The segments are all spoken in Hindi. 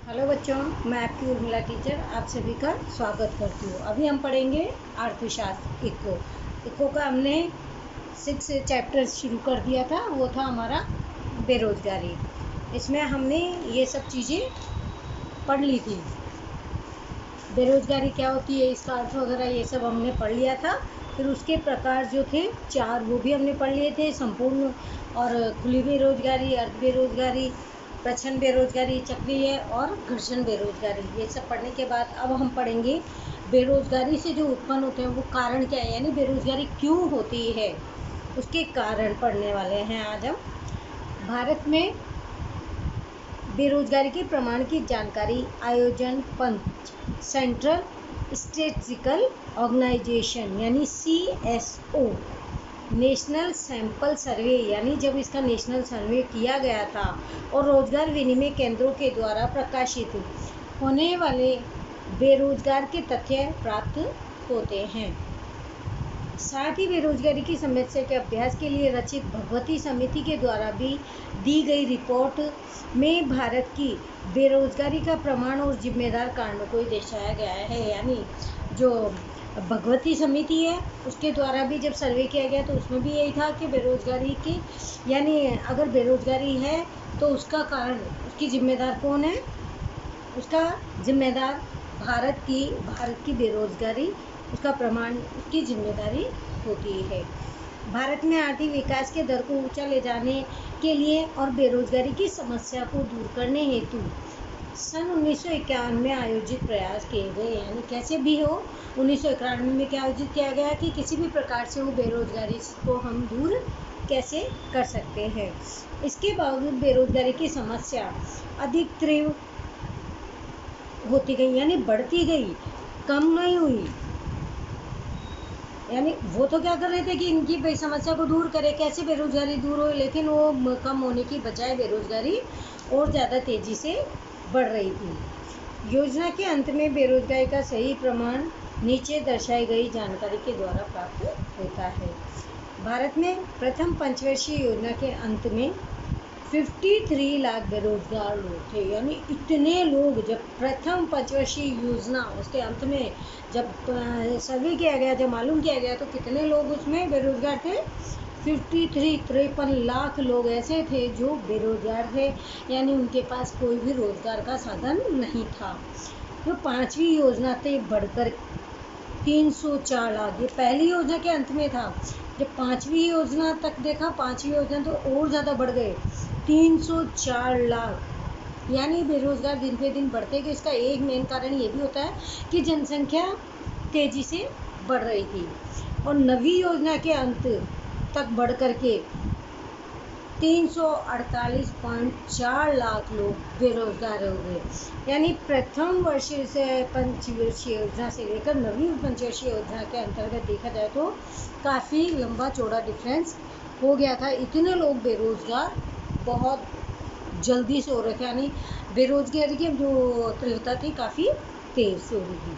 हेलो बच्चों, मैं आपकी उर्मिला टीचर आप सभी का स्वागत करती हूँ। अभी हम पढ़ेंगे अर्थशास्त्र इको का हमने 6 चैप्टर शुरू कर दिया था। वो था हमारा बेरोजगारी। इसमें हमने ये सब चीज़ें पढ़ ली थी। बेरोजगारी क्या होती है, इसका अर्थ वगैरह ये सब हमने पढ़ लिया था। फिर उसके प्रकार जो थे 4 वो भी हमने पढ़ लिए थे, संपूर्ण और खुली बेरोजगारी, अर्ध बेरोजगारी, प्रच्छन्न बेरोजगारी, चक्रीय और घर्षण बेरोजगारी। ये सब पढ़ने के बाद अब हम पढ़ेंगे बेरोजगारी से जो उत्पन्न होते हैं वो कारण क्या है, यानी बेरोजगारी क्यों होती है, उसके कारण पढ़ने वाले हैं आज हम। भारत में बेरोजगारी के प्रमाण की जानकारी आयोजन पंच सेंट्रल स्टैटिस्टिकल ऑर्गेनाइजेशन यानी CSO नेशनल सैंपल सर्वे, यानी जब इसका नेशनल सर्वे किया गया था, और रोजगार विनिमय केंद्रों के द्वारा प्रकाशित होने वाले बेरोजगार के तथ्य प्राप्त होते हैं। साथ ही बेरोजगारी की समस्या के अभ्यास के लिए रचित भगवती समिति के द्वारा भी दी गई रिपोर्ट में भारत की बेरोजगारी का प्रमाण और जिम्मेदार कारणों को दर्शाया गया है। यानी जो भगवती समिति है उसके द्वारा भी जब सर्वे किया गया तो उसमें भी यही था कि बेरोजगारी की, यानी अगर बेरोजगारी है तो उसका कारण, उसकी जिम्मेदार कौन है, उसका जिम्मेदार भारत की बेरोजगारी, उसका प्रमाण, उसकी जिम्मेदारी होती है। भारत में आर्थिक विकास के दर को ऊंचा ले जाने के लिए और बेरोजगारी की समस्या को दूर करने हेतु सन 1951 में आयोजित प्रयास किए गए। यानी कैसे भी हो, 1991 में क्या आयोजित किया गया कि किसी भी प्रकार से वो बेरोजगारी को हम दूर कैसे कर सकते हैं। इसके बावजूद बेरोजगारी की समस्या अधिक तीव्र होती गई, यानी बढ़ती गई, कम नहीं हुई। यानी वो तो क्या कर रहे थे कि इनकी समस्या को दूर करें, कैसे बेरोजगारी दूर हो, लेकिन वो कम होने की बजाय बेरोजगारी और ज़्यादा तेज़ी से बढ़ रही थी। योजना के अंत में बेरोजगारी का सही प्रमाण नीचे दर्शाई गई जानकारी के द्वारा प्राप्त होता है। भारत में प्रथम पंचवर्षीय योजना के अंत में 53 लाख बेरोजगार लोग थे। यानी इतने लोग, जब प्रथम पंचवर्षीय योजना उसके अंत में जब सर्वे किया गया, जब मालूम किया गया, तो कितने लोग उसमें बेरोजगार थे, 53 लाख लोग ऐसे थे जो बेरोजगार थे, यानी उनके पास कोई भी रोजगार का साधन नहीं था। जो 5वीं योजना थे बढ़कर 304 लाख, ये पहली योजना के अंत में था। जब 5वीं योजना तक देखा, 5वीं योजना तो और ज़्यादा बढ़ गए, 304 लाख। यानी बेरोजगार दिन पे दिन बढ़ते गए। इसका एक मेन कारण ये भी होता है कि जनसंख्या तेजी से बढ़ रही थी, और नवी योजना के अंत तक बढ़ करके 348.4 लाख लोग बेरोजगार हो गए। यानी प्रथम वर्षीय से पंचवर्षीय योजना से लेकर नवी पंचवर्षीय योजना के अंतर्गत देखा जाए तो काफ़ी लंबा चौड़ा डिफरेंस हो गया था। इतने लोग बेरोजगार बहुत जल्दी से हो रहे थे, यानी बेरोजगारी की जो तीव्रता थी काफ़ी तेज से हो रही थी।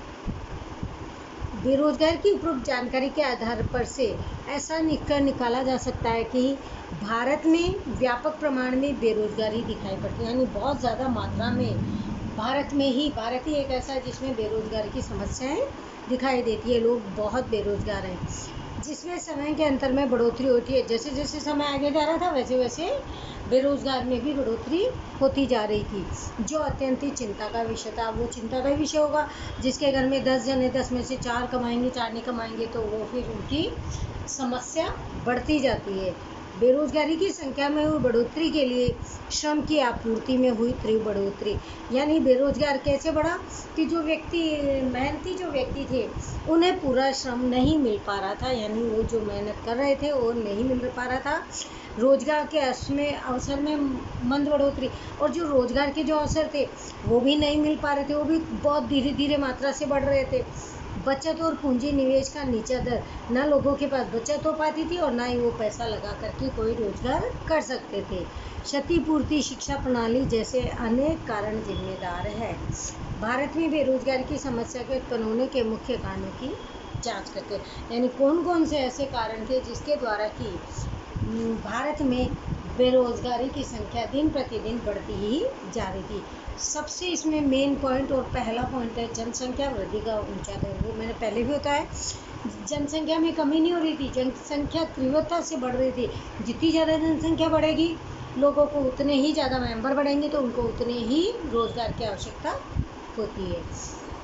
बेरोजगार की उपरोक्त जानकारी के आधार पर से ऐसा निकाला जा सकता है कि भारत में व्यापक प्रमाण में बेरोजगारी दिखाई पड़ती है। यानी बहुत ज़्यादा मात्रा में भारत ही एक ऐसा है जिसमें बेरोजगारी की समस्याएं दिखाई देती है। लोग बहुत बेरोजगार हैं, जिसमें समय के अंतर में बढ़ोतरी होती है। जैसे जैसे समय आगे जा रहा था वैसे वैसे बेरोजगार में भी बढ़ोतरी होती जा रही थी, जो अत्यंत ही चिंता का विषय था। वो चिंता का विषय होगा जिसके घर में 10 जन है, 10 में से 4 कमाएंगे, 4 नहीं कमाएंगे, तो वो फिर उनकी समस्या बढ़ती जाती है। बेरोजगारी की संख्या में हुई बढ़ोतरी के लिए श्रम की आपूर्ति में हुई तीव्र बढ़ोतरी। यानी बेरोजगार कैसे बढ़ा कि जो व्यक्ति मेहनती जो व्यक्ति थे उन्हें पूरा श्रम नहीं मिल पा रहा था, यानी वो जो मेहनत कर रहे थे वो नहीं मिल पा रहा था। रोजगार के अवसर में मंद बढ़ोतरी, और जो रोजगार के जो अवसर थे वो भी नहीं मिल पा रहे थे, वो भी बहुत धीरे धीरे मात्रा से बढ़ रहे थे। बचत और पूंजी निवेश का नीचा दर, ना लोगों के पास बचत हो पाती थी और ना ही वो पैसा लगा करके कोई रोजगार कर सकते थे। क्षतिपूर्ति शिक्षा प्रणाली जैसे अनेक कारण जिम्मेदार है। भारत में बेरोजगारी की समस्या के उत्पन्न होने के मुख्य कारणों की जांच करते हैं। यानी कौन कौन से ऐसे कारण थे जिसके द्वारा कि भारत में बेरोजगारी की संख्या दिन प्रतिदिन बढ़ती ही जा रही थी। सबसे इसमें मेन पॉइंट और पहला पॉइंट है जनसंख्या वृद्धि का ऊंचा दर। वो मैंने पहले भी बताया, जनसंख्या में कमी नहीं हो रही थी, जनसंख्या तीव्रता से बढ़ रही थी। जितनी ज़्यादा जनसंख्या बढ़ेगी, लोगों को उतने ही ज़्यादा मेंबर बढ़ेंगे, तो उनको उतने ही रोजगार की आवश्यकता होती है।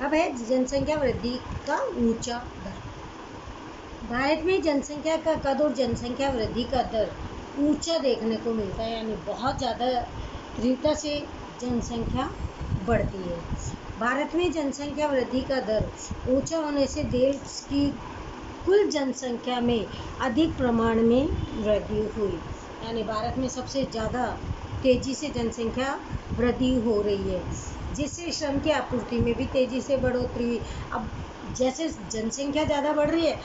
अब है जनसंख्या वृद्धि का ऊंचा दर। भारत में जनसंख्या का कद और जनसंख्या वृद्धि का दर ऊंचा देखने को मिलता है, यानी बहुत ज़्यादा तीव्रता से जनसंख्या बढ़ती है। भारत में जनसंख्या वृद्धि का दर ऊंचा होने से देश की कुल जनसंख्या में अधिक प्रमाण में वृद्धि हुई, यानी भारत में सबसे ज़्यादा तेज़ी से जनसंख्या वृद्धि हो रही है, जिससे श्रम की आपूर्ति में भी तेज़ी से बढ़ोतरी हुई। अब जैसे जनसंख्या ज़्यादा बढ़ रही है,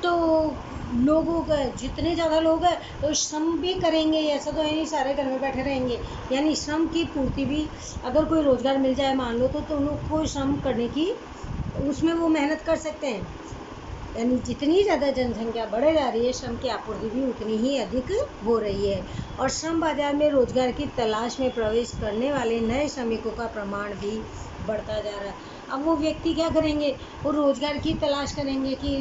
तो लोगों का जितने ज़्यादा लोग हैं तो श्रम भी करेंगे, ऐसा तो है नहीं सारे घर में बैठे रहेंगे, यानी श्रम की पूर्ति भी, अगर कोई रोज़गार मिल जाए मान लो, तो उनको श्रम करने की, उसमें वो मेहनत कर सकते हैं। यानी जितनी ज़्यादा जनसंख्या बढ़े जा रही है, श्रम की आपूर्ति भी उतनी ही अधिक हो रही है, और श्रम बाजार में रोजगार की तलाश में प्रवेश करने वाले नए श्रमिकों का प्रमाण भी बढ़ता जा रहा है। अब वो व्यक्ति क्या करेंगे, वो रोजगार की तलाश करेंगे कि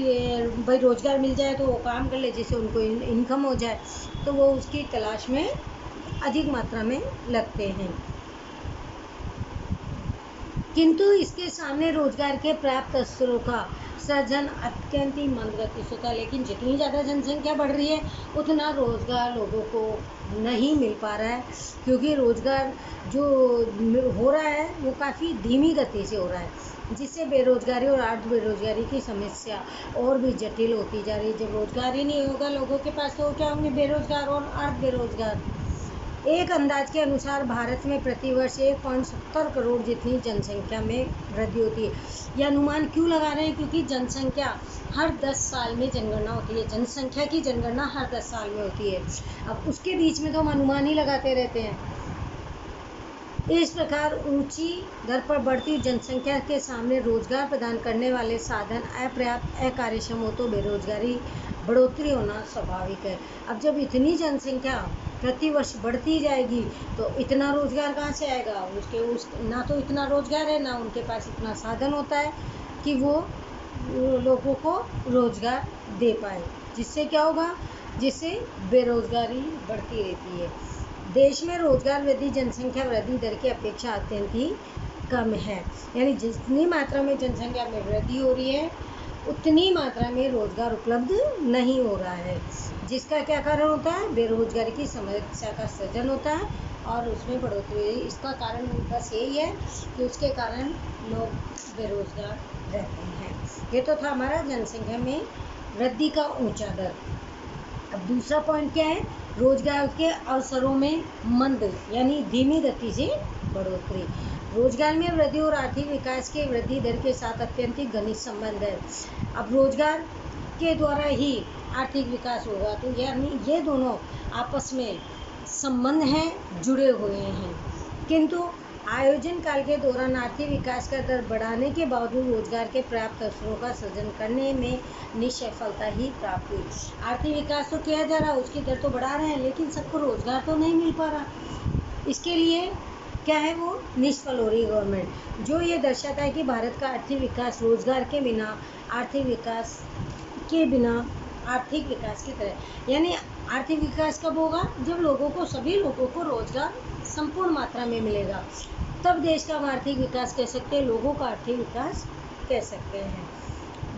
भाई रोजगार मिल जाए तो वो काम कर ले, जिससे उनको इनकम हो जाए, तो वो उसकी तलाश में अधिक मात्रा में लगते हैं। किंतु इसके सामने रोजगार के प्राप्त अवसरों का सृजन अत्यंत ही मंद गति से होता है। लेकिन जितनी ज़्यादा जनसंख्या बढ़ रही है, उतना रोजगार लोगों को नहीं मिल पा रहा है, क्योंकि रोजगार जो हो रहा है वो काफ़ी धीमी गति से हो रहा है, जिससे बेरोजगारी और अर्ध बेरोजगारी की समस्या और भी जटिल होती जा रही है। जब रोजगार ही नहीं होगा लोगों के पास, तो क्या होंगे, बेरोजगार और अर्ध बेरोजगार। एक अंदाज के अनुसार भारत में प्रतिवर्ष 1.70 करोड़ जितनी जनसंख्या में वृद्धि होती है। यह अनुमान क्यों लगा रहे हैं, क्योंकि जनसंख्या हर 10 साल में जनगणना होती है, जनसंख्या की जनगणना हर 10 साल में होती है। अब उसके बीच में तो हम अनुमान ही लगाते रहते हैं। इस प्रकार ऊंची दर पर बढ़ती जनसंख्या के सामने रोजगार प्रदान करने वाले साधन अपर्याप्त, अकार्यक्षम हो तो बेरोजगारी बढ़ोतरी होना स्वाभाविक है। अब जब इतनी जनसंख्या प्रति वर्ष बढ़ती जाएगी, तो इतना रोजगार कहाँ से आएगा, ना तो इतना रोजगार है, ना उनके पास इतना साधन होता है कि वो लोगों को रोजगार दे पाए, जिससे क्या होगा, जिससे बेरोजगारी बढ़ती रहती है। देश में रोजगार वृद्धि जनसंख्या वृद्धि दर की अपेक्षा अत्यंत ही कम है, यानी जितनी मात्रा में जनसंख्या में वृद्धि हो रही है, उतनी मात्रा में रोजगार उपलब्ध नहीं हो रहा है, जिसका क्या कारण होता है, बेरोजगारी की समस्या का सृजन होता है और उसमें बढ़ोतरी। इसका कारण बस यही है कि उसके कारण लोग बेरोजगार रहते हैं। ये तो था हमारा जनसंख्या में वृद्धि का ऊंचा दर। अब दूसरा पॉइंट क्या है, रोजगार के अवसरों में मंद यानी धीमी गति से बढ़ोतरी। रोजगार में वृद्धि और आर्थिक विकास के वृद्धि दर के साथ अत्यंत घनिष्ठ संबंध है। अब रोजगार के द्वारा ही आर्थिक विकास होगा, तो यानी ये दोनों आपस में संबंध हैं, जुड़े हुए हैं। किंतु आयोजन काल के दौरान आर्थिक विकास का दर बढ़ाने के बावजूद रोजगार के पर्याप्त अवसरों का सृजन करने में निष्फलता ही प्राप्त हुई। आर्थिक विकास तो किया जा रहा है, उसकी दर तो बढ़ा रहे हैं, लेकिन सबको रोजगार तो नहीं मिल पा रहा। इसके लिए क्या है, वो निष्फल हो रही है गवर्नमेंट, जो ये दर्शाता है कि भारत का आर्थिक विकास रोजगार के बिना आर्थिक विकास के बिना आर्थिक विकास की तरह। यानी आर्थिक विकास कब होगा, जब लोगों को, सभी लोगों को रोजगार संपूर्ण मात्रा में मिलेगा, तब देश का हम आर्थिक विकास कह सकते हैं, लोगों का आर्थिक विकास कह सकते हैं।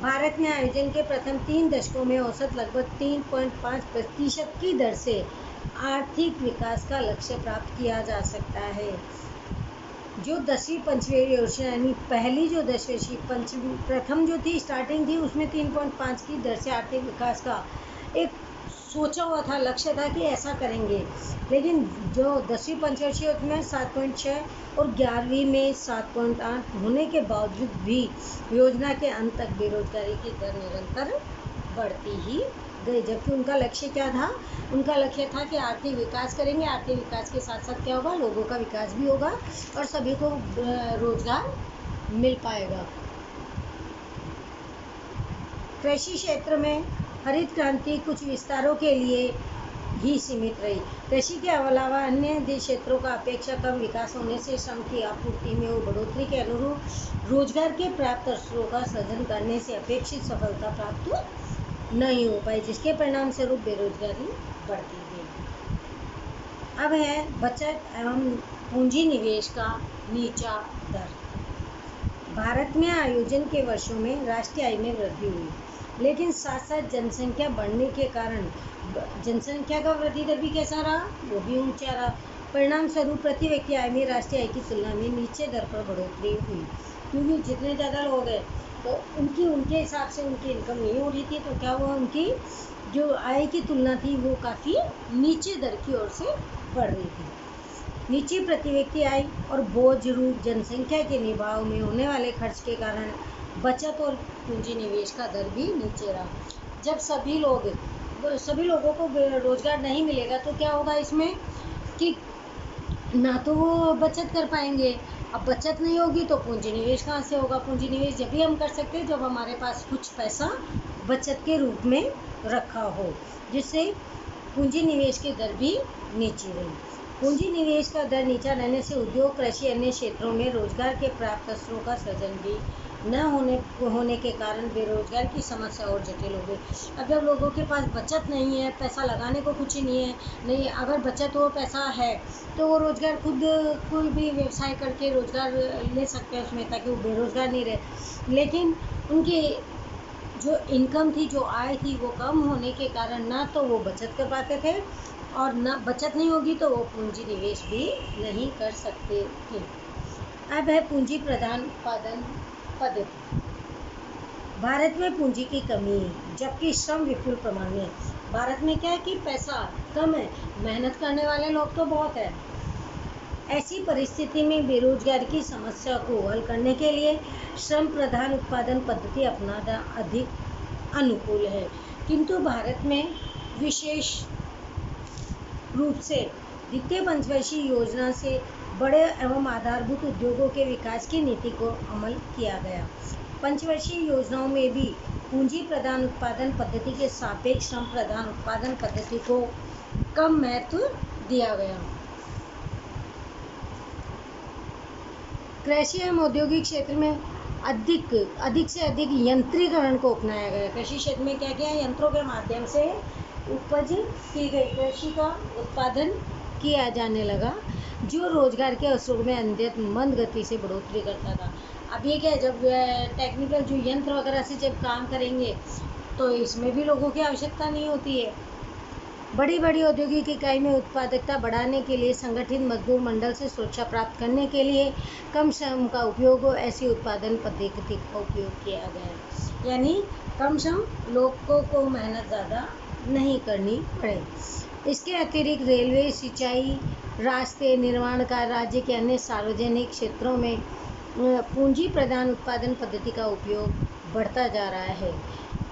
भारत में आयोजन के प्रथम 3 दशकों में औसत लगभग 3.5% की दर से आर्थिक विकास का लक्ष्य प्राप्त किया जा सकता है। जो 10वीं पंचवर्षीय योजना, यानी पहली जो 10वीं प्रथम जो थी, स्टार्टिंग थी, उसमें 3.5 की दर से आर्थिक विकास का एक सोचा हुआ था, लक्ष्य था कि ऐसा करेंगे। लेकिन जो 10वीं पंचवर्षीय में 7.6 और 11वीं में 7.8 होने के बावजूद भी योजना के अंत तक बेरोजगारी की दर निरंतर बढ़ती ही गई, जबकि उनका लक्ष्य क्या था, उनका लक्ष्य था कि आर्थिक विकास करेंगे, आर्थिक विकास के साथ साथ क्या होगा, लोगों का विकास भी होगा और सभी को रोजगार मिल पाएगा। कृषि क्षेत्र में हरित क्रांति कुछ विस्तारों के लिए ही सीमित रही। कृषि के अलावा अन्य क्षेत्रों का अपेक्षा कम विकास होने से श्रम की आपूर्ति में बढ़ोतरी के अनुरूप रोजगार के प्राप्त अवसरों का सृजन करने से अपेक्षित सफलता प्राप्त नहीं हो पाई, जिसके परिणाम स्वरूप बेरोजगारी बढ़ती गई। अब है बचत एवं पूंजी निवेश का नीचा दर। भारत में आयोजन के वर्षों में राष्ट्रीय आय में वृद्धि हुई, लेकिन साथ साथ जनसंख्या बढ़ने के कारण जनसंख्या का वृद्धि दर भी कैसा रहा, वो भी ऊंचा रहा। परिणाम स्वरूप प्रति व्यक्ति आय में राष्ट्रीय आय की तुलना में नीचे दर पर बढ़ोतरी हुई, क्योंकि जितने ज़्यादा लोग हैं तो उनके हिसाब से उनकी इनकम नहीं हो रही थी, तो क्या हुआ, उनकी जो आय की तुलना थी वो काफ़ी नीचे दर की ओर से बढ़ रही थी। नीचे प्रति व्यक्ति आय और बोझ रूप जनसंख्या के निभाव में होने वाले खर्च के कारण बचत और पूंजी निवेश का दर भी नीचे रहा। जब सभी लोगों को रोजगार नहीं मिलेगा तो क्या होगा इसमें कि ना तो वो बचत कर पाएंगे। अब बचत नहीं होगी तो पूंजी निवेश कहाँ से होगा। पूंजी निवेश जब भी हम कर सकते हैं जब हमारे पास कुछ पैसा बचत के रूप में रखा हो, जिससे पूंजी निवेश की दर भी नीचे रही। पूंजी निवेश का दर नीचा रहने से उद्योग, कृषि, अन्य क्षेत्रों में रोजगार के प्राप्त अवसरों का सृजन भी न होने के कारण बेरोजगार की समस्या और जटिल हो गई। अब जब लोगों के पास बचत नहीं है, पैसा लगाने को कुछ नहीं है, नहीं अगर बचत हो, पैसा है, तो वो रोजगार खुद कोई भी व्यवसाय करके रोजगार ले सकते हैं उसमें, ताकि वो बेरोजगार नहीं रहे। लेकिन उनकी जो इनकम थी, जो आय थी, वो कम होने के कारण ना तो वो बचत कर पाते थे और ना बचत नहीं होगी तो वो पूंजी निवेश भी नहीं कर सकते थे। अब है पूंजी प्रधान उत्पादन पद्धति। भारत में पूंजी की कमी है जबकि श्रम विपुल प्रमाण में। भारत में क्या है कि पैसा कम है, मेहनत करने वाले लोग तो बहुत है। ऐसी परिस्थिति में बेरोजगारी की समस्या को हल करने के लिए श्रम प्रधान उत्पादन पद्धति अपनाना अधिक अनुकूल है, किंतु भारत में विशेष रूप से द्वितीय पंचवर्षीय योजना से बड़े एवं आधारभूत उद्योगों के विकास की नीति को अमल किया गया। पंचवर्षीय योजनाओं में भी पूंजी प्रधान उत्पादन पद्धति के सापेक्ष श्रम प्रधान उत्पादन पद्धति को कम महत्व दिया गया। कृषि एवं औद्योगिक क्षेत्र में अधिक से अधिक यंत्रीकरण को अपनाया गया। कृषि क्षेत्र में क्या किया, यंत्रों के माध्यम से उपज की गई, कृषि का उत्पादन किया जाने लगा, जो रोजगार के अवसरों में अत्यंत मंद गति से बढ़ोतरी करता था। अब ये क्या है, जब टेक्निकल जो यंत्र वगैरह से जब काम करेंगे तो इसमें भी लोगों की आवश्यकता नहीं होती है। बड़ी बड़ी औद्योगिक इकाई में उत्पादकता बढ़ाने के लिए संगठित मजदूर मंडल से सुरक्षा प्राप्त करने के लिए कम श्रम का उपयोग हो, ऐसी उत्पादन पद्धति का उपयोग किया गया। यानी कम श्रम, लोगों को मेहनत ज़्यादा नहीं करनी पड़े। इसके अतिरिक्त रेलवे, सिंचाई, रास्ते निर्माण का राज्य के अन्य सार्वजनिक क्षेत्रों में पूंजी प्रधान उत्पादन पद्धति का उपयोग बढ़ता जा रहा है।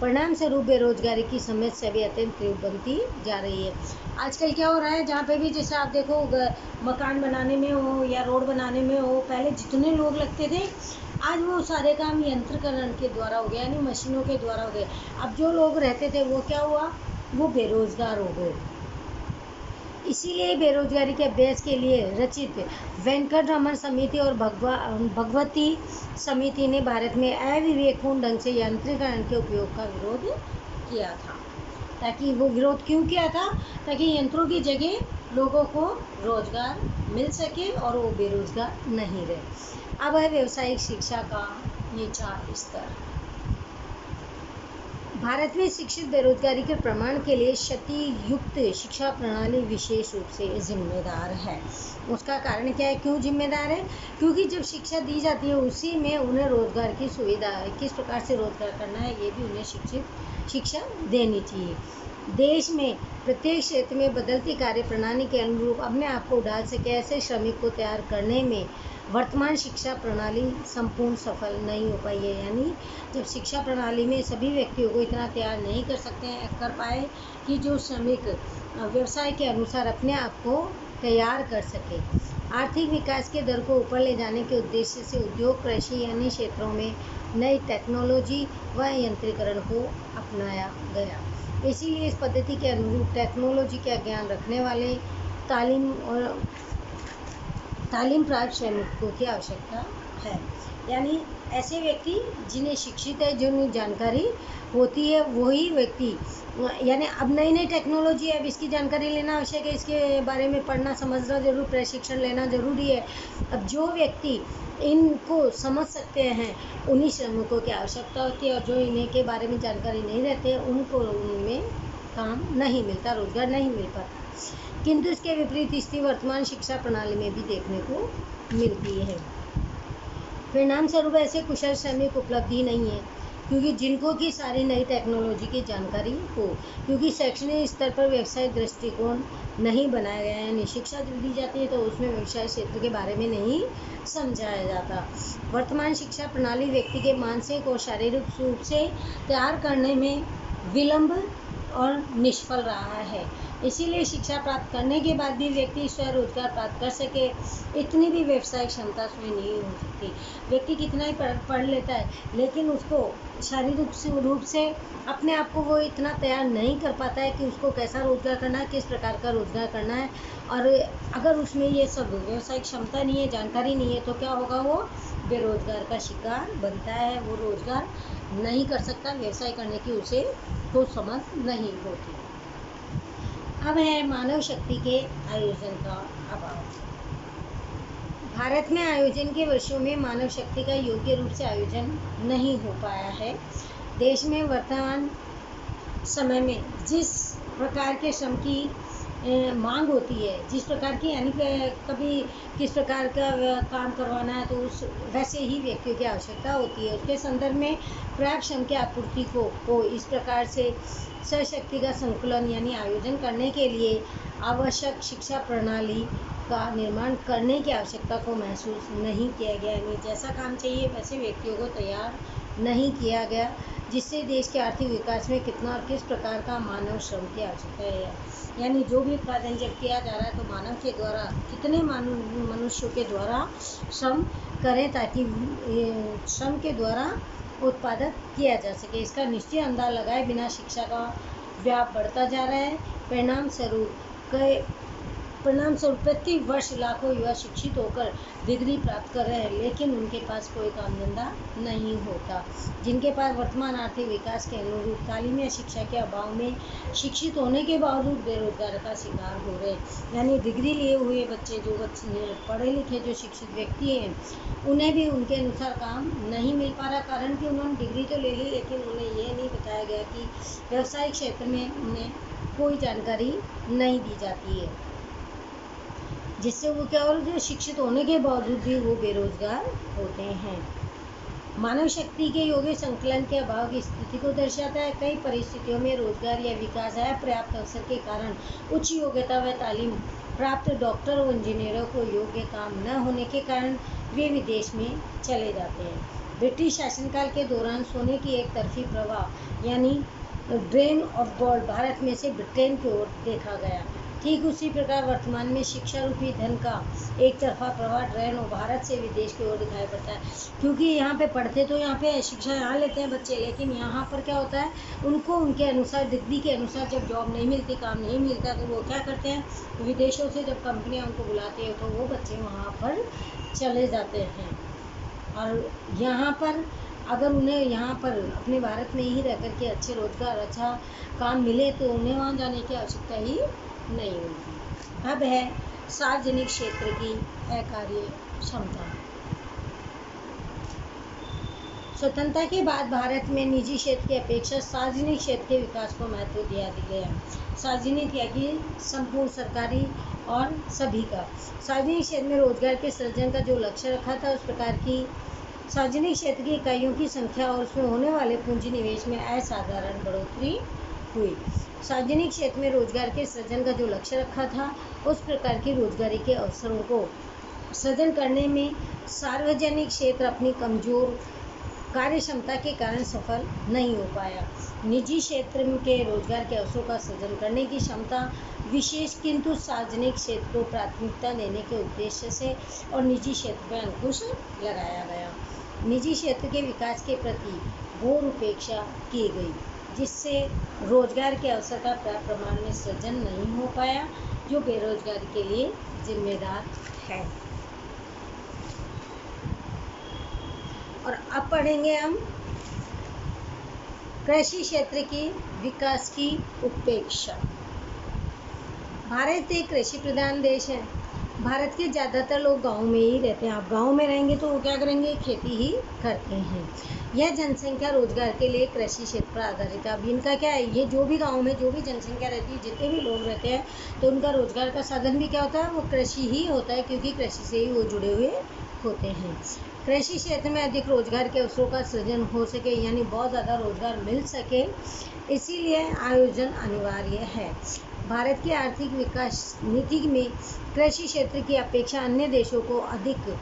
परिणाम स्वरूप बेरोजगारी की समस्या भी अत्यंत तीव्र बनती जा रही है। आजकल क्या हो रहा है, जहाँ पे भी जैसे आप देखो मकान बनाने में हो या रोड बनाने में हो, पहले जितने लोग लगते थे आज वो सारे काम यंत्रीकरण के द्वारा हो गए, यानी मशीनों के द्वारा हो गए। अब जो लोग रहते थे वो क्या हुआ, वो बेरोजगार हो गए। इसीलिए बेरोजगारी के अभ्यास के लिए रचित वेंकटरमण समिति और भगवती समिति ने भारत में अविवेकपूर्ण ढंग से यंत्रीकरण के उपयोग का विरोध किया था। ताकि वो विरोध क्यों किया था, ताकि यंत्रों की जगह लोगों को रोजगार मिल सके और वो बेरोजगार नहीं रहे। अब है व्यावसायिक शिक्षा का नीचा स्तर। भारत में शिक्षित बेरोजगारी के प्रमाण के लिए क्षतियुक्त शिक्षा प्रणाली विशेष रूप से जिम्मेदार है। उसका कारण क्या है, क्यों जिम्मेदार है, क्योंकि जब शिक्षा दी जाती है उसी में उन्हें रोजगार की सुविधा है, किस प्रकार से रोजगार करना है ये भी उन्हें शिक्षा देनी चाहिए। देश में प्रत्येक क्षेत्र में बदलती कार्य प्रणाली के अनुरूप अपने आप को ढाल सके ऐसे श्रमिक को तैयार करने में वर्तमान शिक्षा प्रणाली संपूर्ण सफल नहीं हो पाई है। यानी जब शिक्षा प्रणाली में सभी व्यक्तियों को इतना तैयार नहीं कर पाए कि जो श्रमिक व्यवसाय के अनुसार अपने आप को तैयार कर सके। आर्थिक विकास के दर को ऊपर ले जाने के उद्देश्य से उद्योग, कृषि या अन्य क्षेत्रों में नई टेक्नोलॉजी व यंत्रीकरण को अपनाया गया। इसीलिए इस पद्धति के अनुरूप टेक्नोलॉजी का ज्ञान रखने वाले तालीम प्राप्त श्रमिकों की आवश्यकता है। यानी ऐसे व्यक्ति जिन्हें शिक्षित है, जिन्हें जानकारी होती है, वही व्यक्ति, यानी अब नई नई टेक्नोलॉजी है, अब इसकी जानकारी लेना आवश्यक है, इसके बारे में पढ़ना समझना जरूर, प्रशिक्षण लेना ज़रूरी है। अब जो व्यक्ति इनको समझ सकते हैं उन्हीं श्रमिकों की आवश्यकता होती है, और जो इन्हें के बारे में जानकारी नहीं रहते उनको उनमें काम नहीं मिलता, रोजगार नहीं मिल पाता। किंतु इसके विपरीत स्थिति वर्तमान शिक्षा प्रणाली में भी देखने को मिलती है। परिणाम स्वरूप ऐसे कुशल श्रमिक उपलब्ध ही नहीं है, क्योंकि जिनको की सारी नई टेक्नोलॉजी की जानकारी हो, क्योंकि शैक्षणिक स्तर पर व्यवसायिक दृष्टिकोण नहीं बनाया गया है। यानी शिक्षा जो दी जाती है तो उसमें व्यवसाय क्षेत्र के बारे में नहीं समझाया जाता। वर्तमान शिक्षा प्रणाली व्यक्ति के मानसिक और शारीरिक रूप से तैयार करने में विलंब और निष्फल रहा है। इसीलिए शिक्षा प्राप्त करने के बाद भी व्यक्ति स्वरोजगार प्राप्त कर सके, इतनी भी व्यवसायिक क्षमता उसमें नहीं हो सकती। व्यक्ति कितना ही पढ़ लेता है, लेकिन उसको शारीरिक रूप से अपने आप को वो इतना तैयार नहीं कर पाता है कि उसको कैसा रोजगार करना है, किस प्रकार का रोजगार करना है। और अगर उसमें ये सब व्यवसायिक क्षमता नहीं है, जानकारी नहीं है, तो क्या होगा, वो बेरोजगार का शिकार बनता है। वो रोजगार नहीं कर सकता, व्यवसाय करने की उसे को समझ नहीं होती। अब है मानव शक्ति के आयोजन का अभाव। भारत में आयोजन के वर्षों में मानव शक्ति का योग्य रूप से आयोजन नहीं हो पाया है। देश में वर्तमान समय में जिस प्रकार के श्रम की मांग होती है, जिस प्रकार की, यानी कभी किस प्रकार का काम करवाना है तो उस वैसे ही व्यक्तियों की आवश्यकता होती है। उसके संदर्भ में पर्याप्त श्रम की आपूर्ति को इस प्रकार से सशक्ति का संकुलन यानी आयोजन करने के लिए आवश्यक शिक्षा प्रणाली का निर्माण करने की आवश्यकता को महसूस नहीं किया गया। यानी जैसा काम चाहिए वैसे व्यक्तियों को तैयार नहीं किया गया, जिससे देश के आर्थिक विकास में कितना और किस प्रकार का मानव श्रम की आवश्यकता है। यानी जो भी उत्पादन जब किया जा रहा है तो मानव के द्वारा कितने मनुष्यों के द्वारा श्रम करें, ताकि श्रम के द्वारा उत्पादन किया जा सके। इसका निश्चित अंदाज लगाए बिना शिक्षा का व्याप बढ़ता जा रहा है। परिणाम स्वरूप प्रति वर्ष लाखों युवा शिक्षित होकर डिग्री प्राप्त कर रहे हैं, लेकिन उनके पास कोई काम धंधा नहीं होता। जिनके पास वर्तमान आर्थिक विकास के अनुरूप तालीम या शिक्षा के अभाव में शिक्षित होने के बावजूद बेरोजगार का शिकार हो रहे। यानी डिग्री लिए हुए बच्चे, जो पढ़े लिखे जो शिक्षित व्यक्ति हैं, उन्हें भी उनके अनुसार काम नहीं मिल पा रहा। कारण कि उन्होंने डिग्री तो ले ली, लेकिन उन्हें ये नहीं बताया गया कि व्यवसायिक क्षेत्र में उन्हें कोई जानकारी नहीं दी जाती है, जिससे वो केवल जो शिक्षित होने के बावजूद भी वो बेरोजगार होते हैं। मानव शक्ति के योग्य संकलन के अभाव की स्थिति को दर्शाता है। कई परिस्थितियों में रोजगार या विकास अपर्याप्त अवसर के कारण उच्च योग्यता व तालीम प्राप्त डॉक्टर और इंजीनियरों को योग्य काम न होने के कारण वे विदेश में चले जाते हैं। ब्रिटिश शासनकाल के दौरान सोने की एक तरफी प्रवाह यानी ड्रेन ऑफ गोल्ड भारत में से ब्रिटेन की ओर देखा गया। ठीक उसी प्रकार वर्तमान में शिक्षा रूपी धन का एक तरफा प्रवाह ड्रेन और भारत से विदेश की ओर दिखाई पड़ता है। क्योंकि यहाँ पे पढ़ते तो यहाँ पे शिक्षा यहाँ लेते हैं बच्चे, लेकिन यहाँ पर क्या होता है, उनको उनके अनुसार डिग्री के अनुसार जब जॉब नहीं मिलती, काम नहीं मिलता, तो वो क्या करते हैं, विदेशों से जब कंपनियाँ उनको बुलाती है तो वो बच्चे वहाँ पर चले जाते हैं। और यहाँ पर अगर उन्हें यहाँ पर अपने भारत में ही रह कर के अच्छे रोजगार, अच्छा काम मिले तो उन्हें वहाँ जाने की आवश्यकता ही नहीं होगी। अब है सार्वजनिक क्षेत्र की अकार्य क्षमता। स्वतंत्रता के बाद भारत में निजी क्षेत्र की अपेक्षा सार्वजनिक क्षेत्र के विकास को महत्व दिया गया। सार्वजनिक यानी संपूर्ण सरकारी और सभी का। सार्वजनिक क्षेत्र में रोजगार के सृजन का जो लक्ष्य रखा था, उस प्रकार की सार्वजनिक क्षेत्र की इकाइयों की संख्या और उसमें होने वाले पूंजी निवेश में असाधारण बढ़ोतरी हुई। सार्वजनिक क्षेत्र में रोजगार के सृजन का जो लक्ष्य रखा था, उस प्रकार की रोजगारी के अवसरों को सृजन करने में सार्वजनिक क्षेत्र अपनी कार्य क्षमता के कारण सफल नहीं हो पाया। निजी क्षेत्र के रोजगार के अवसरों का सृजन करने की क्षमता विशेष किंतु सार्वजनिक क्षेत्र को प्राथमिकता देने के उद्देश्य से और निजी क्षेत्र पर अंकुश लगाया गया। निजी क्षेत्र के विकास के प्रति घोर उपेक्षा की गई, जिससे रोजगार के अवसर का पर्याप्त प्रमाण में सृजन नहीं हो पाया, जो बेरोजगारी के लिए जिम्मेदार है। और अब पढ़ेंगे हम कृषि क्षेत्र की विकास की उपेक्षा। भारत एक कृषि प्रधान देश है। भारत के ज़्यादातर लोग गांव में ही रहते हैं। आप गांव में रहेंगे तो वो क्या करेंगे, खेती ही करते हैं। यह जनसंख्या रोजगार के लिए कृषि क्षेत्र पर आधारित है। अब इनका क्या है, ये जो भी गांव में जो भी जनसंख्या रहती है, जितने भी लोग रहते हैं, तो उनका रोजगार का साधन भी क्या होता है, वो कृषि ही होता है, क्योंकि कृषि से ही वो जुड़े हुए होते हैं। कृषि क्षेत्र में अधिक रोजगार के अवसरों का सृजन हो सके, यानी बहुत ज़्यादा रोजगार मिल सके, इसीलिए आयोजन अनिवार्य है। भारत की आर्थिक विकास नीति में कृषि क्षेत्र की अपेक्षा अन्य देशों को अधिक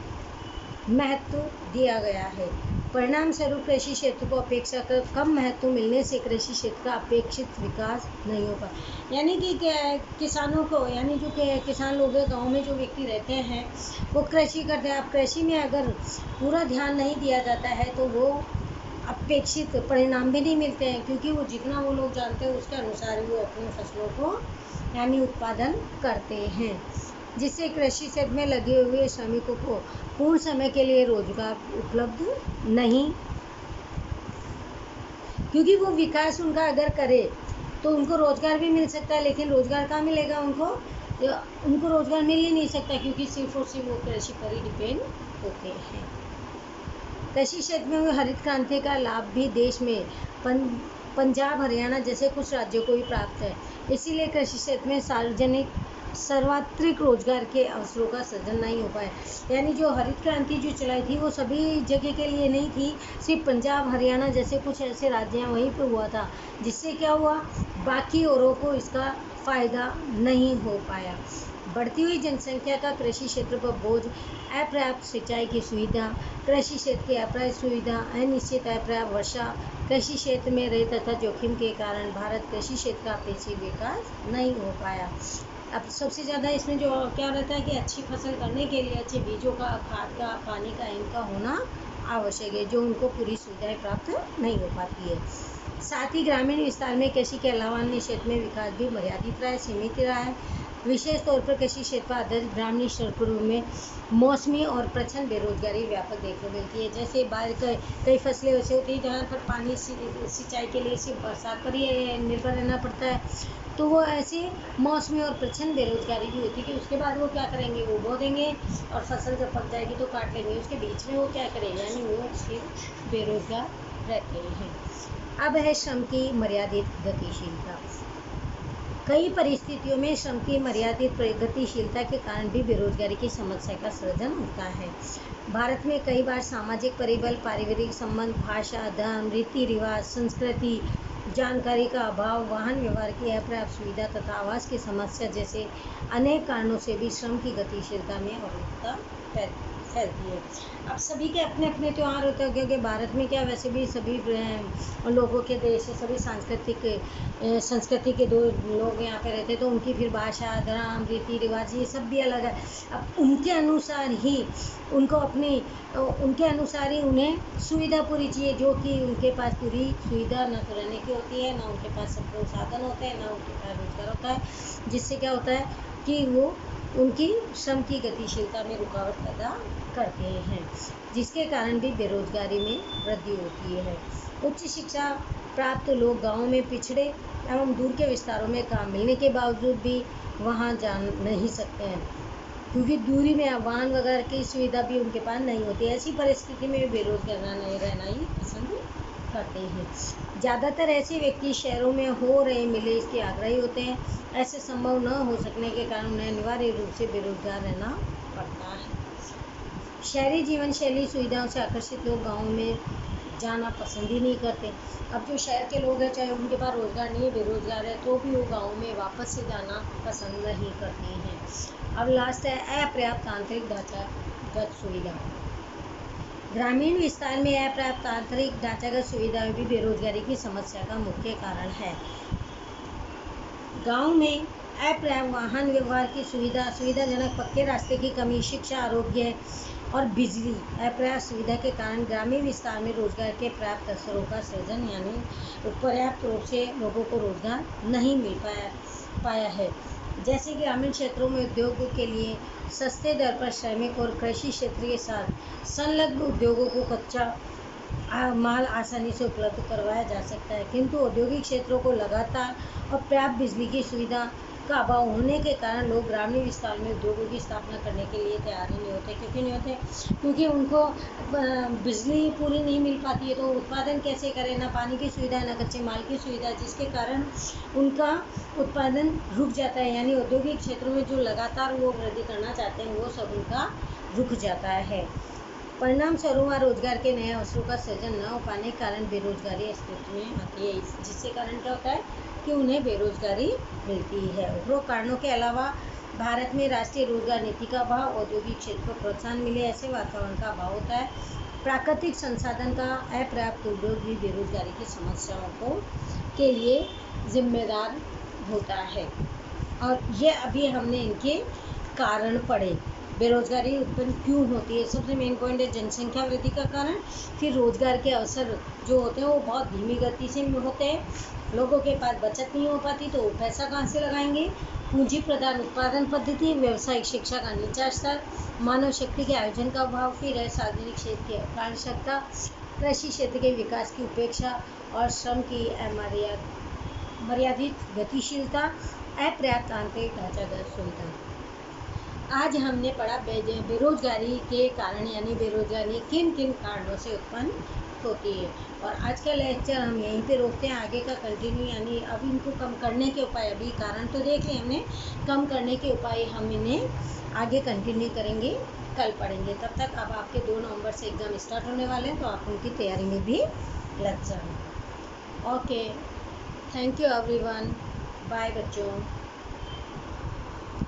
महत्व दिया गया है। परिणाम स्वरूप कृषि क्षेत्र को अपेक्षाकृत कम महत्व मिलने से कृषि क्षेत्र का अपेक्षित विकास नहीं हो पाया। यानी कि किसानों को, यानी जो किसान लोग हैं, गाँव में जो व्यक्ति रहते हैं, वो कृषि करते हैं। अब कृषि में अगर पूरा ध्यान नहीं दिया जाता है तो वो अपेक्षित परिणाम भी नहीं मिलते हैं, क्योंकि वो जितना वो लोग जानते हैं उसके अनुसार ही वो अपनी फसलों को यानी उत्पादन करते हैं, जिससे कृषि क्षेत्र में लगे हुए श्रमिकों को पूर्ण समय के लिए रोजगार उपलब्ध नहीं, क्योंकि वो विकास उनका अगर करे तो उनको रोजगार भी मिल सकता है, लेकिन रोजगार कहाँ मिलेगा उनको रोजगार मिल ही नहीं सकता, क्योंकि सिर्फ और सिर्फ वो कृषि पर ही डिपेंड होते हैं। कृषि क्षेत्र में हुई हरित क्रांति का लाभ भी देश में पंजाब, हरियाणा जैसे कुछ राज्यों को भी प्राप्त है। इसीलिए कृषि क्षेत्र में सर्वात्रिक रोजगार के अवसरों का सृजन नहीं हो पाया। यानी जो हरित क्रांति जो चलाई थी वो सभी जगह के लिए नहीं थी, सिर्फ पंजाब, हरियाणा जैसे कुछ ऐसे राज्य हैं वहीं पे हुआ था, जिससे क्या हुआ, बाकी औरों को इसका फ़ायदा नहीं हो पाया। बढ़ती हुई जनसंख्या का कृषि क्षेत्र पर बोझ, अपर्याप्त सिंचाई की सुविधा, कृषि क्षेत्र की अपर्याप्त सुविधा, अनिश्चित अपर्याप्त वर्षा, कृषि क्षेत्र में रहे तथा जोखिम के कारण भारत कृषि क्षेत्र का अपेक्षित विकास नहीं हो पाया। अब सबसे ज़्यादा इसमें जो क्या रहता है कि अच्छी फसल करने के लिए अच्छे बीजों का, खाद का, पानी का, इनका होना आवश्यक है, जो उनको पूरी सुविधाएं प्राप्त नहीं हो पाती है। साथ ही ग्रामीण विस्तार में कृषि के अलावा अन्य क्षेत्र में विकास भी मर्यादित रहा है, सीमित रहा है। विशेष तौर पर कृषि क्षेत्र पर आधारित ग्रामीण क्षेत्रों में मौसमी और प्रचंड बेरोजगारी व्यापक देखने को मिलती है। जैसे कई फसलें ऐसी होती हैं जहाँ पर पानी सिंचाई के लिए सिर्फ बरसात पर ही निर्भर रहना पड़ता है, तो वो ऐसी मौसमी और प्रचंड बेरोजगारी भी होती है कि उसके बाद वो क्या करेंगे, वो बो देंगे और फसल जब पक जाएगी तो काट लेंगे, उसके बीच में वो क्या करेंगे, यानी वो सिर्फ बेरोजगार रहते हैं। अब है श्रम की मर्यादित गतिशीलता। कई परिस्थितियों में श्रम की मर्यादित गतिशीलता के कारण भी बेरोजगारी की समस्या का सृजन होता है। भारत में कई बार सामाजिक परिबल, पारिवारिक संबंध, भाषा, धर्म, रीति रिवाज, संस्कृति, जानकारी का अभाव, वाहन व्यवहार की अपर्याप्त सुविधा तथा आवास की समस्या जैसे अनेक कारणों से भी श्रम की गतिशीलता में अवरुद्धता फैलती है। अब सभी के अपने अपने त्यौहार होते हैं, क्योंकि भारत में क्या वैसे भी सभी लोगों के देश है, सभी संस्कृति के दो लोग यहाँ पे रहते हैं, तो उनकी फिर भाषा, धर्म, रीति रिवाज ये सब भी अलग है। अब उनके अनुसार ही उन्हें सुविधा पूरी चाहिए, जो कि उनके पास पूरी सुविधा न तो रहने की होती है, ना उनके पास सब साधन होते हैं, ना उनके पास रोजगार होता है, जिससे क्या होता है कि वो उनकी श्रम की गतिशीलता में रुकावट पैदा करते हैं, जिसके कारण भी बेरोजगारी में वृद्धि होती है। उच्च शिक्षा प्राप्त लोग गांवों में पिछड़े एवं दूर के विस्तारों में काम मिलने के बावजूद भी वहां जा नहीं सकते हैं, क्योंकि दूरी में वाहन वगैरह की सुविधा भी उनके पास नहीं होती। ऐसी परिस्थिति में बेरोजगार रहना ही पसंद करते हैं। ज़्यादातर ऐसे व्यक्ति शहरों में हो रहे मिले इसके आग्रही होते हैं। ऐसे संभव न हो सकने के कारण उन्हें अनिवार्य रूप से बेरोजगार रहना पड़ता है। शहरी जीवन शैली सुविधाओं से आकर्षित लोग गाँव में जाना पसंद ही नहीं करते। अब जो शहर के लोग हैं, चाहे उनके पास रोजगार नहीं है, बेरोजगार है, तो भी वो गाँव में वापस से जाना पसंद नहीं करते हैं। अब लास्ट है अपर्याप्त आंतरिक ढांचागत सुविधा। ग्रामीण विस्तार में अपर्याप्त आंतरिक ढांचागत सुविधाएं भी बेरोजगारी की समस्या का मुख्य कारण है। गांव में अपर्याप्त वाहन व्यवहार की सुविधाजनक पक्के रास्ते की कमी, शिक्षा, आरोग्य और बिजली अपर्याप्त सुविधा के कारण ग्रामीण विस्तार में रोजगार के पर्याप्त अवसरों का सृजन यानी पर्याप्त रूप से लोगों को रोजगार नहीं मिल पाया है। जैसे कि ग्रामीण क्षेत्रों में उद्योगों के लिए सस्ते दर पर श्रमिक और कृषि क्षेत्र के साथ संलग्न उद्योगों को कच्चा माल आसानी से उपलब्ध करवाया जा सकता है, किंतु औद्योगिक क्षेत्रों को लगातार और पर्याप्त बिजली की सुविधा का अभाव होने के कारण लोग ग्रामीण विस्तार में उद्योगों की स्थापना करने के लिए तैयार ही नहीं होते। क्योंकि नहीं होते? क्योंकि उनको बिजली पूरी नहीं मिल पाती है, तो उत्पादन कैसे करें? ना पानी की सुविधा, ना कच्चे माल की सुविधा, जिसके कारण उनका उत्पादन रुक जाता है। यानी औद्योगिक क्षेत्रों में जो लगातार वो वृद्धि करना चाहते हैं वो सब उनका रुक जाता है। परिणाम स्वरूप रोजगार के नए अवसरों का सृजन न हो पाने के कारण बेरोजगारी अस्तित्व में आती है, जिससे कारण क्या होता है कि उन्हें बेरोजगारी मिलती है। उपरोक्त कारणों के अलावा भारत में राष्ट्रीय रोजगार नीति का अभाव, औद्योगिक क्षेत्र को प्रोत्साहन मिले ऐसे वातावरण का अभाव होता है, प्राकृतिक संसाधन का अपर्याप्त उपयोग भी बेरोजगारी की समस्याओं के लिए जिम्मेदार होता है। और ये अभी हमने इनके कारण पढ़े। बेरोजगारी उत्पन्न क्यों होती है? सबसे मेन पॉइंट है जनसंख्या वृद्धि का कारण, फिर रोजगार के अवसर जो होते हैं वो बहुत धीमी गति से होते हैं, लोगों के पास बचत नहीं हो पाती तो वो पैसा कहाँ से लगाएंगे, पूंजी प्रधान उत्पादन पद्धति, व्यावसायिक शिक्षा का नीचा स्तर, मानव शक्ति के आयोजन का अभाव, फिर है सार्वजनिक क्षेत्र की अपारदर्शिता, कृषि क्षेत्र के विकास की उपेक्षा और श्रम की मर्यादित गतिशीलता, अपर्याप्त आंतरिक ढांचागत सुविधा। आज हमने पढ़ा बेरोजगारी के कारण, यानी बेरोजगारी किन किन कारणों से उत्पन्न होती है। और आज का लेक्चर हम यहीं पे रोकते हैं, आगे का कंटिन्यू, यानी अब इनको कम करने के उपाय, अभी कारण तो देख लिए हमने, कम करने के उपाय हम इन्हें आगे कंटिन्यू करेंगे, कल पढ़ेंगे। तब तक अब आपके 2 नवंबर से एग्ज़ाम स्टार्ट होने वाले हैं, तो आप उनकी तैयारी में भी लग जाएं। Okay, thank you everyone, bye बच्चों।